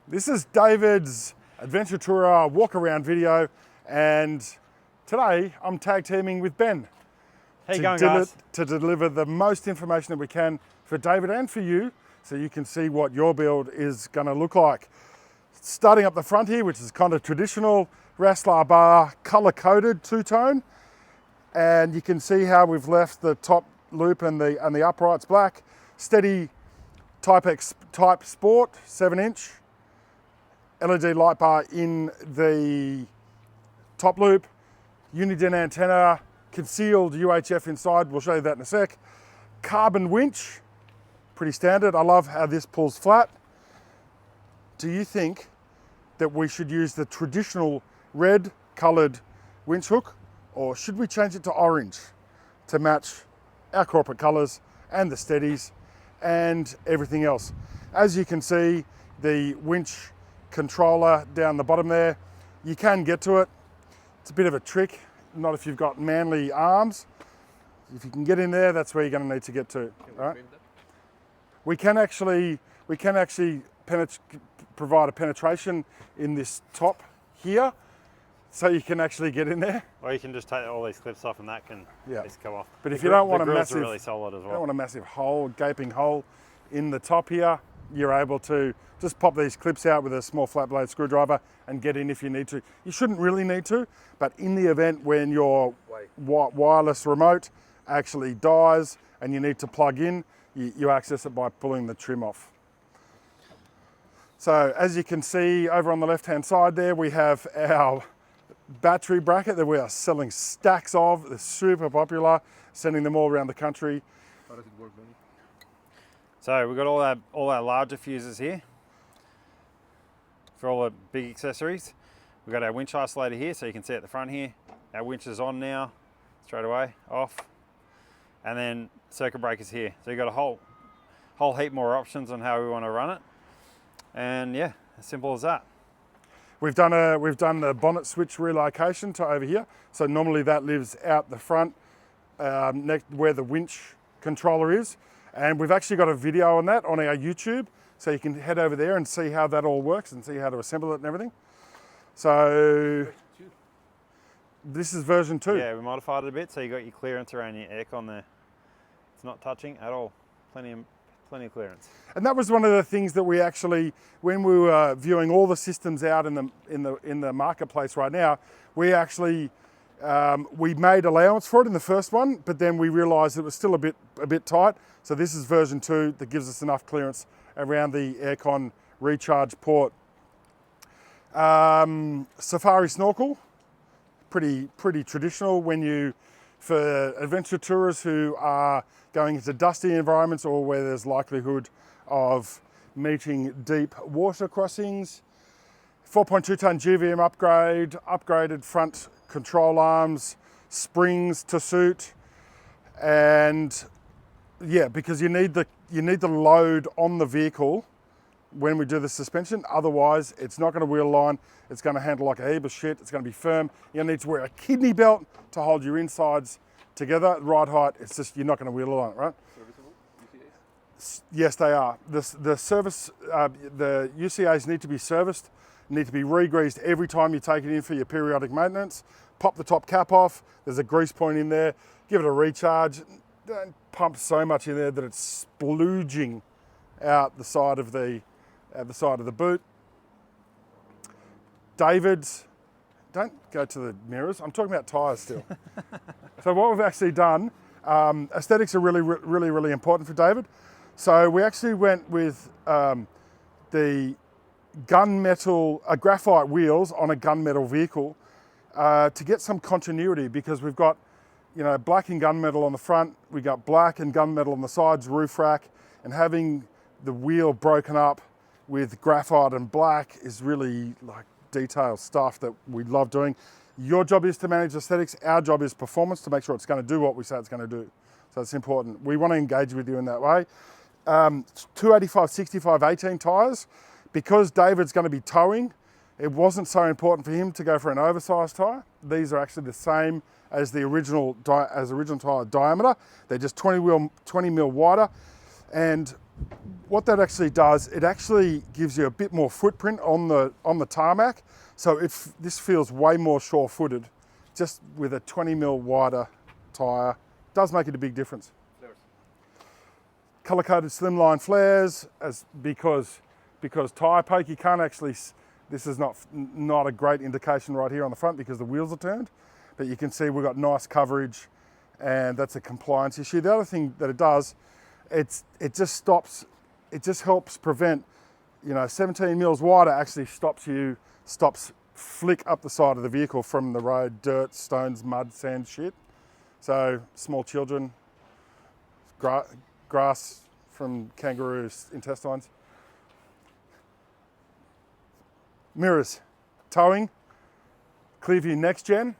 This is David's Adventure Tourer walk around video, and today I'm tag teaming with Ben. How you going, guys? To deliver the most information that we can for David and for you, so you can see what your build is going to look like. Starting up the front here, which is kind of traditional Raslarr bar, color-coded two-tone, and you can see how we've left the top loop and the uprights black. Steady Type Sport 7-inch LED light bar in the top loop, uniden antenna, concealed UHF inside, we'll show you that in a sec. Carbon winch, pretty standard. I love how this pulls flat. Do you think that we should use the traditional red coloured winch hook, or should we change it to orange to match our corporate colours and the steadies and everything else? As you can see, the winch controller down the bottom there, you can get to it. It's a bit of a trick, not if you've got manly arms. If you can get in there, that's where you're going to need to get to. Right? We can actually provide a penetration in this top here, so you can actually get in there. Or you can just take all these clips off and that can just come off. But if you don't want a massive, really solid as well. You don't want a massive hole, gaping hole in the top here, you're able to just pop these clips out with a small flat blade screwdriver and get in if you need to. You shouldn't really need to, but in the event when your wireless remote actually dies and you need to plug in, you access it by pulling the trim off. So as you can see over on the left-hand side there, we have our battery bracket that we are selling stacks of. They're super popular, sending them all around the country. How does it work, Benny? So we've got all our larger fuses here for all the big accessories. We've got our winch isolator here, so you can see at the front here. Our winch is on now, straight away, off. And then circuit breakers here. So you've got a whole heap more options on how we want to run it. And yeah, as simple as that. We've done the bonnet switch relocation to over here. So normally that lives out the front, next where the winch controller is. And we've actually got a video on that on our YouTube. So you can head over there and see how that all works and see how to assemble it and everything. So this is version 2. Yeah, we modified it a bit, so you got your clearance around your aircon there. It's not touching at all. Plenty of clearance. And that was one of the things that we actually, when we were viewing all the systems out in the marketplace right now, we actually we made allowance for it in the first one, but then we realised it was still a bit tight. So this is version 2 that gives us enough clearance around the aircon recharge port. Safari snorkel, pretty traditional for adventure tourers who are going into dusty environments or where there's likelihood of meeting deep water crossings. 4.2 ton GVM upgrade, upgraded front control arms, springs to suit, and yeah, because you need the load on the vehicle when we do the suspension. Otherwise, it's not going to wheel line. It's going to handle like a heap of shit. It's going to be firm. You need to wear a kidney belt to hold your insides together, right height. It's just, you're not going to wheel line, right? Serviceable, UCAs? Yes, they are. The UCAs need to be serviced, need to be re-greased every time you take it in for your periodic maintenance. Pop the top cap off. There's a grease point in there. Give it a recharge. Don't pump so much in there that it's splooging out the side of the boot. David's, don't go to the mirrors. I'm talking about tyres still. So what we've actually done, aesthetics are really important for David. So we actually went with the gunmetal, graphite wheels on a gunmetal vehicle to get some continuity, because we've got, black and gunmetal on the front, we got black and gunmetal on the sides, roof rack, and having the wheel broken up with graphite and black is really like detailed stuff that we love doing. Your job is to manage aesthetics. Our job is performance, to make sure it's going to do what we say it's going to do. So it's important. We want to engage with you in that way. 285, 65, 18 tyres. Because David's going to be towing, it wasn't so important for him to go for an oversized tyre. These are actually the same as the original tyre diameter. They're just 20 mil wider. And what that actually does, it actually gives you a bit more footprint on the tarmac. So this feels way more sure-footed, just with a 20mm wider tyre. Does make it a big difference. Colour-coded slimline flares, because tyre poke, you can't actually, this is not a great indication right here on the front because the wheels are turned, but you can see we've got nice coverage, and that's a compliance issue. The other thing that it does, it just helps prevent, 17mm wider actually stops flick up the side of the vehicle from the road, dirt, stones, mud, sand, shit. So small children, grass from kangaroos' intestines. Mirrors, towing, Clearview Next Gen,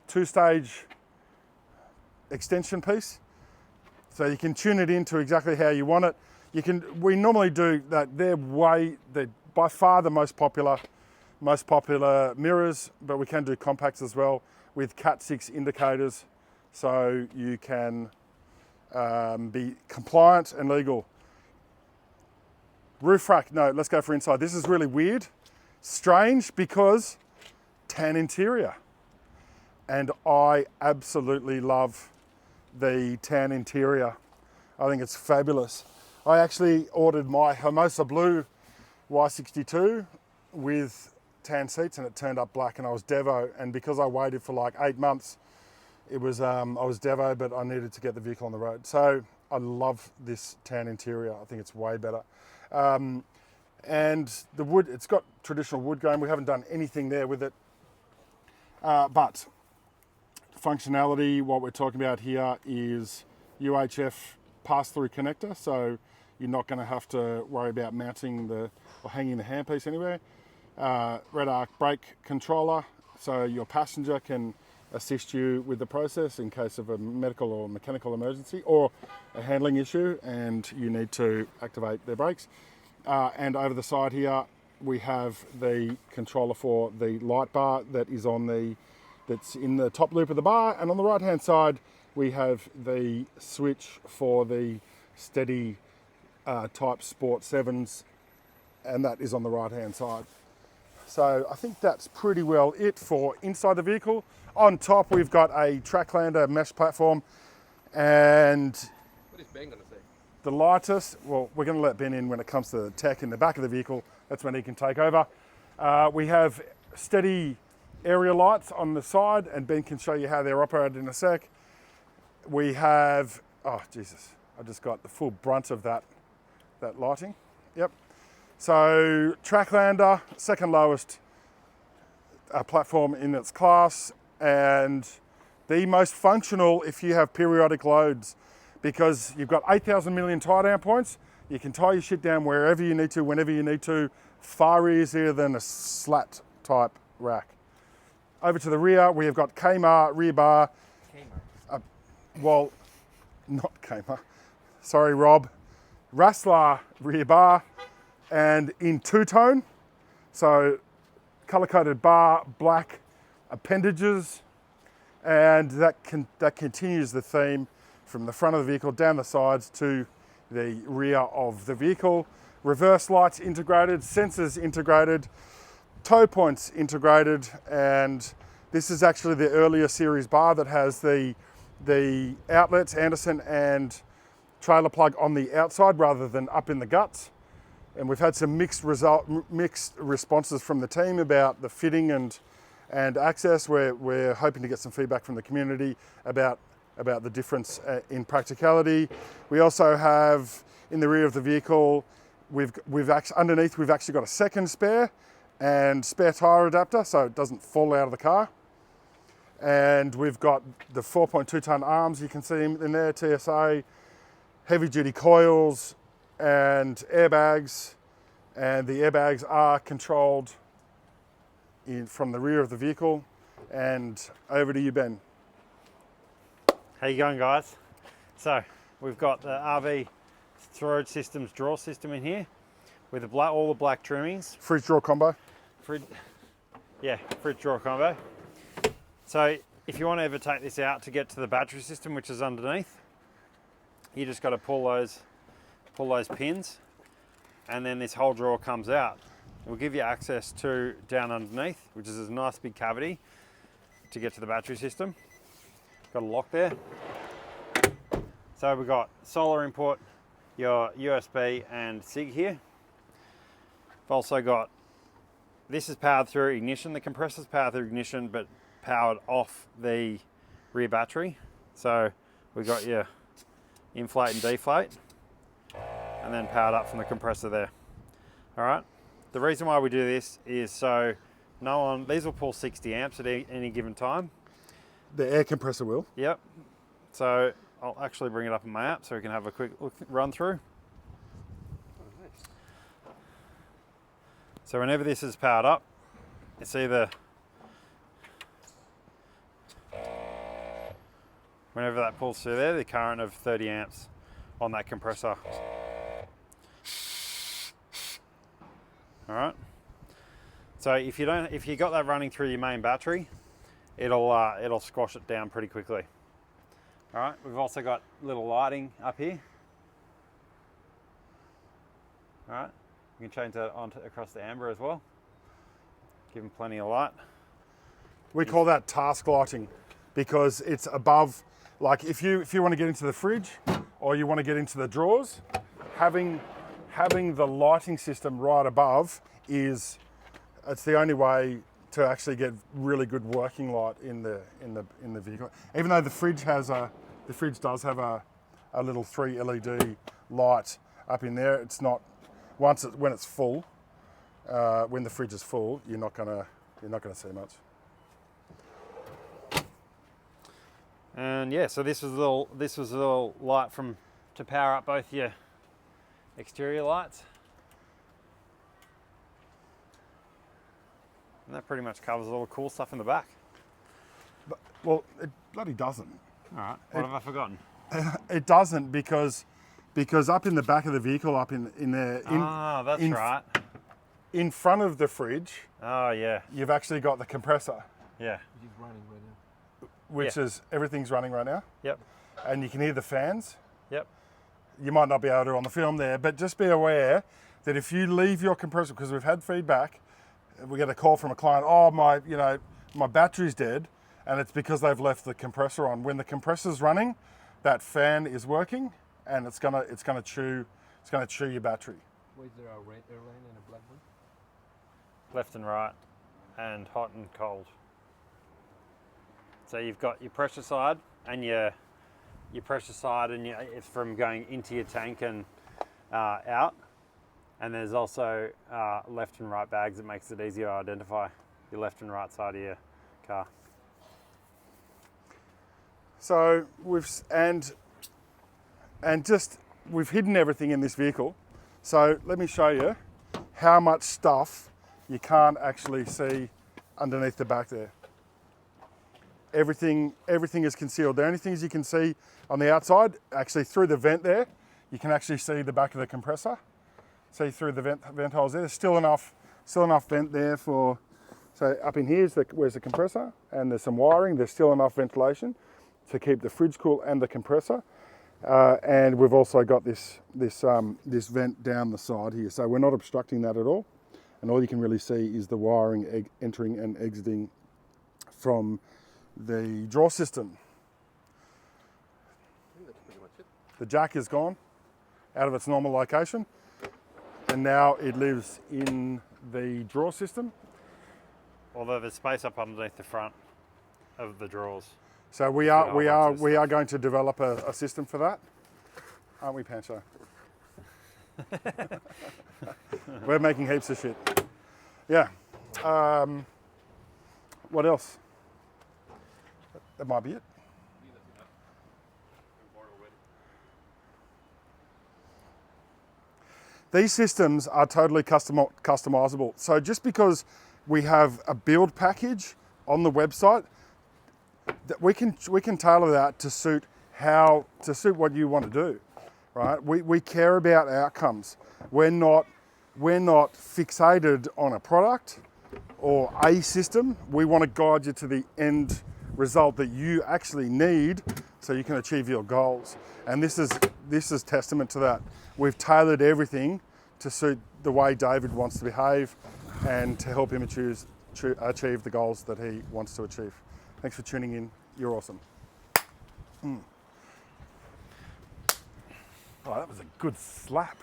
2-stage extension piece. So you can tune it into exactly how you want it. We normally do that. They're by far the most popular mirrors, but we can do compacts as well with Cat 6 indicators, so you can be compliant and legal. Roof rack, no, let's go for inside. This is really weird, strange, because tan interior. And I absolutely love the tan interior. I think it's fabulous. I actually ordered my Hermosa Blue Y62 with tan seats, and it turned up black, and I was devo. And because I waited for like 8 months, I was devo, but I needed to get the vehicle on the road. So I love this tan interior. I think it's way better. And the wood, it's got traditional wood grain. We haven't done anything there with it. But functionality, what we're talking about here is UHF pass-through connector. So you're not going to have to worry about mounting or hanging the handpiece anywhere. Red arc brake controller, so your passenger can assist you with the process in case of a medical or mechanical emergency or a handling issue and you need to activate their brakes. And over the side here, we have the controller for the light bar that's in the top loop of the bar. And on the right-hand side, we have the switch for the steady type Sport 7s, and that is on the right-hand side. So I think that's pretty well it for inside the vehicle. On top, we've got a Tracklander mesh platform, and What is Ben gonna say? the lightest, well, we're going to let Ben in when it comes to the tech in the back of the vehicle. That's when he can take over. We have steady area lights on the side, and Ben can show you how they're operated in a sec. We have, oh Jesus, I just got the full brunt of that lighting. Yep. So Tracklander, second lowest platform in its class, and the most functional if you have periodic loads, because you've got 8,000 million tie down points. You can tie your shit down wherever you need to, whenever you need to. Far easier than a slat type rack. Over to the rear, we have got Kmart rear bar. Well, not Kmart. Sorry, Rob. Raslarr rear bar, and in two-tone. So color-coded bar, black appendages, and that continues the theme from the front of the vehicle down the sides to the rear of the vehicle. Reverse lights integrated, sensors integrated, tow points integrated, and this is actually the earlier series bar that has the outlets, Anderson and trailer plug on the outside rather than up in the guts. And we've had some mixed responses from the team about the fitting and access. We're hoping to get some feedback from the community about the difference in practicality. We also have in the rear of the vehicle, underneath we've actually got a second spare and spare tire adapter so it doesn't fall out of the car. And we've got the 4.2 ton arms, you can see them in there, TSA, heavy duty coils and airbags. And the airbags are controlled from the rear of the vehicle. And over to you, Ben. How you going, guys? So we've got the RV storage systems drawer system in here with all the black trimmings. Fridge drawer combo. Fridge drawer combo. So if you want to ever take this out to get to the battery system, which is underneath, you just got to pull pull those pins, and then this whole drawer comes out. It will give you access to down underneath, which is a nice big cavity to get to the battery system. Got a lock there. So we've got solar input, your USB and SIG here. I've also got, this is powered through ignition. The compressor's powered through ignition, but powered off the rear battery. So we've got your inflate and deflate, and then powered up from the compressor there. All right. The reason why we do this is so these will pull 60 amps at any given time. The air compressor will. Yep. So I'll actually bring it up in my app so we can have a quick run through. Oh, nice. So whenever this is powered up, it's either, whenever that pulls through there, the current of 30 amps on that compressor. All right. So if you got that running through your main battery, it'll squash it down pretty quickly. All right. We've also got little lighting up here. All right. You can change that across the amber as well. Give them plenty of light. We call that task lighting because it's above, like if you want to get into the fridge or you want to get into the drawers, having the lighting system right above it's the only way to actually get really good working light in the vehicle. Even though the fridge does have a little 3 LED light up in there, it's not, when it's full, when the fridge is full, you're not gonna see much. And yeah, so this was a little light to power up both your exterior lights. And that pretty much covers all the cool stuff in the back. Well, it bloody doesn't. All right, what have I forgotten? It doesn't because up in the back of the vehicle, up in there, that's right. In front of the fridge, Oh yeah, you've actually got the compressor, yeah, It is running right now. which is everything's running right now, yep, and you can hear the fans. yep. You might not be able to on the film there, but just be aware that if you leave your compressor, because we've had feedback, we get a call from a client, oh my battery's dead, and it's because they've left the compressor on. When the compressor's running, that fan is working, and it's gonna chew your battery. Why is there a red airline and a black one? Left and right, and hot and cold. So you've got your pressure side and your pressure side, and it's from going into your tank and out. And there's also left and right bags that makes it easier to identify your left and right side of your car. So we've hidden everything in this vehicle. So let me show you how much stuff you can't actually see underneath the back there. Everything is concealed. The only things you can see on the outside, actually through the vent there, you can actually see the back of the compressor. See through the vent holes there. There's still enough vent there for, so up in here is where's the compressor, and there's some wiring. There's still enough ventilation to keep the fridge cool and the compressor. And we've also got this vent down the side here. So we're not obstructing that at all. And all you can really see is the wiring entering and exiting from the drawer system. I think that's pretty much it. The jack is gone out of its normal location, and now it lives in the drawer system. Although there's space up underneath the front of the drawers. So we are going to develop a system for that, aren't we, Pancho? We're making heaps of shit. Yeah. What else? That might be it. These systems are totally customizable. So just because we have a build package on the website, that we can tailor that to suit what you want to do, right? We care about outcomes. We're not fixated on a product or a system. We want to guide you to the end result that you actually need so you can achieve your goals. And this is testament to that. We've tailored everything to suit the way David wants to behave and to help him achieve the goals that he wants to achieve. Thanks for tuning in. You're awesome. Oh, that was a good slap.